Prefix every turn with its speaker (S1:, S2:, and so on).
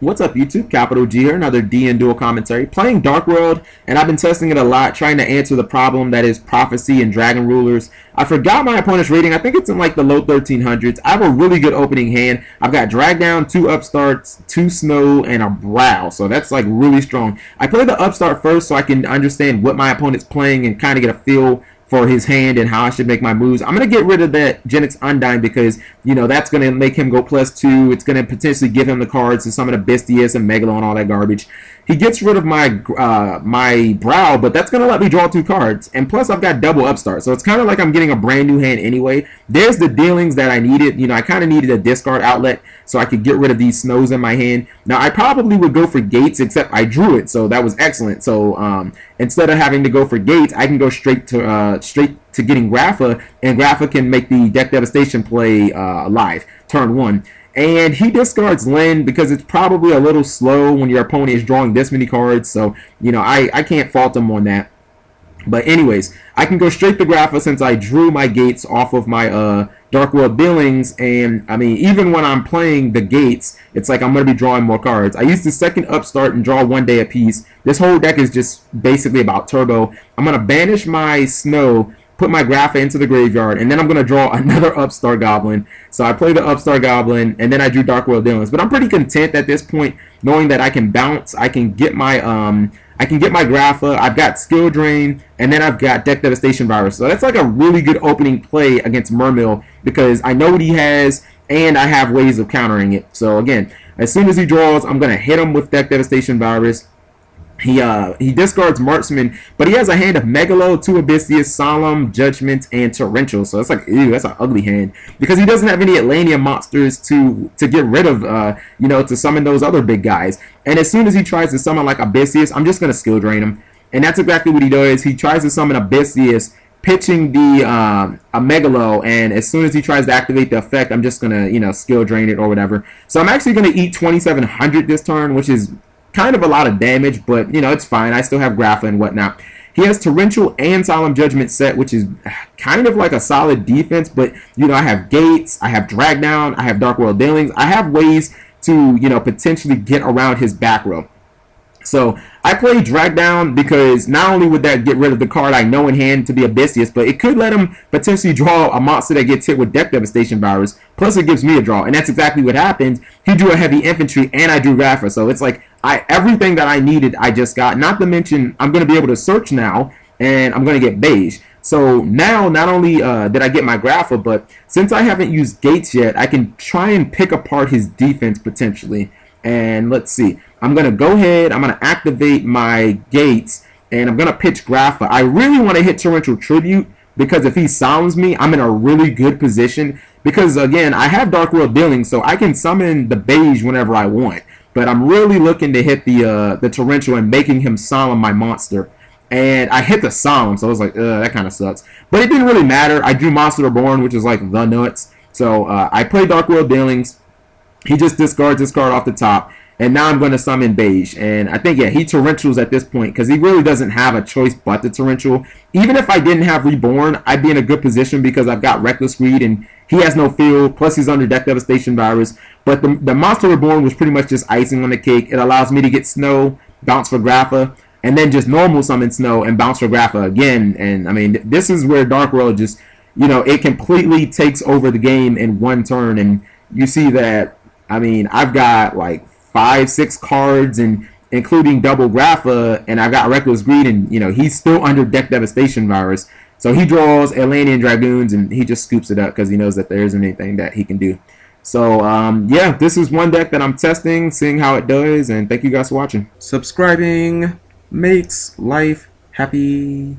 S1: What's up, YouTube? Capital G here, another D and dual commentary. Playing Dark World, and I've been testing it a lot, trying to answer the problem that is Prophecy and Dragon Rulers. I forgot my opponent's rating. I think it's in like the low 1300s. I have a really good opening hand. I've got Drag Down, 2 Upstarts, 2 Snow, and a Brow, so that's like really strong. I play the Upstart first so I can understand what my opponent's playing and kind of get a feel for his hand and how I should make my moves. I'm going to get rid of that Genix Undyne because, you know, that's going to make him go +2. It's going to potentially give him the cards to summon Abystius and Megalo and all that garbage. He gets rid of my my Brow, but that's going to let me draw 2 cards. And plus, I've got double Upstart, so it's kind of like I'm getting a brand new hand anyway. There's the dealings that I needed. You know, I kind of needed a discard outlet so I could get rid of these Snows in my hand. Now, I probably would go for Gates, except I drew it, so that was excellent. So instead of having to go for Gates, I can go straight to getting Grapha, and Grapha can make the Deck Devastation play live, turn 1. And he discards Lyn because it's probably a little slow when your opponent is drawing this many cards. So, you know, I can't fault him on that. But anyways, I can go straight to Grapha since I drew my Gates off of my Dark World Billings. And, I mean, even when I'm playing the Gates, it's like I'm going to be drawing more cards. I use the second Upstart and draw 1 day apiece. This whole deck is just basically about turbo. I'm going to banish my Snow, put my Grapha into the graveyard, and then I'm going to draw another Upstart Goblin. So I play the Upstart Goblin, and then I drew Dark World Dealings. But I'm pretty content at this point, knowing that I can bounce, I can get my Grapha, I've got Skill Drain, and then I've got Deck Devastation Virus. So that's like a really good opening play against Mermill because I know what he has, and I have ways of countering it. So again, as soon as he draws, I'm going to hit him with Deck Devastation Virus. He discards Marksman, but he has a hand of Megalo, 2 Abyssius, Solemn, Judgment, and Torrential. So it's like, ew, that's an ugly hand because he doesn't have any Atlantean monsters to get rid of, you know, to summon those other big guys. And as soon as he tries to summon like Abyssius, I'm just gonna skill drain him, and that's exactly what he does. He tries to summon Abyssius, pitching the a Megalo, and as soon as he tries to activate the effect, I'm just gonna, you know, skill drain it or whatever. So I'm actually gonna eat 2700 this turn, which is kind of a lot of damage, but you know, it's fine. I still have Grapha and whatnot. He has Torrential and Solemn Judgment set, which is kind of like a solid defense, but you know, I have Gates, I have Drag Down, I have Dark World Dealings. I have ways to, you know, potentially get around his back row. So I play Drag Down because not only would that get rid of the card I know in hand to be Abyssius, but it could let him potentially draw a monster that gets hit with Deck Devastation Virus, plus it gives me a draw, and that's exactly what happened. He drew a Heavy Infantry, and I drew Grapha, so it's like everything that I needed I just got, not to mention I'm going to be able to search now, and I'm going to get Beige. So now, not only did I get my Grapha, but since I haven't used Gates yet, I can try and pick apart his defense potentially. And let's see. I'm going to go ahead. I'm going to activate my Gates, and I'm going to pitch Grapha. I really want to hit Torrential Tribute because if he sounds me, I'm in a really good position. Because, again, I have Dark World Dealing, so I can summon the Beige whenever I want. But I'm really looking to hit the Torrential and making him Solemn my monster. And I hit the Solemn, so I was like, that kind of sucks. But it didn't really matter. I drew Monster Reborn, which is like the nuts. So I play Dark World Dealings. He just discards this card off the top. And now I'm going to summon Beige. And I think, yeah, he Torrentials at this point because he really doesn't have a choice but the Torrential. Even if I didn't have Reborn, I'd be in a good position because I've got Reckless Greed and he has no field. Plus, he's under Deck Devastation Virus. But the Monster Reborn was pretty much just icing on the cake. It allows me to get Snow, bounce for Grapha, and then just normal summon Snow and bounce for Grapha again. And, I mean, this is where Dark World just, you know, it completely takes over the game in one turn. And you see that, I mean, I've got like 5-6 cards and including double Grapha, and I've got Reckless Greed, and you know, he's still under Deck Devastation Virus. So he draws Atlantean Dragoons and he just scoops it up because he knows that there isn't anything that he can do. So yeah, this is one deck that I'm testing, seeing how it does, and thank you guys for watching. Subscribing makes life happy.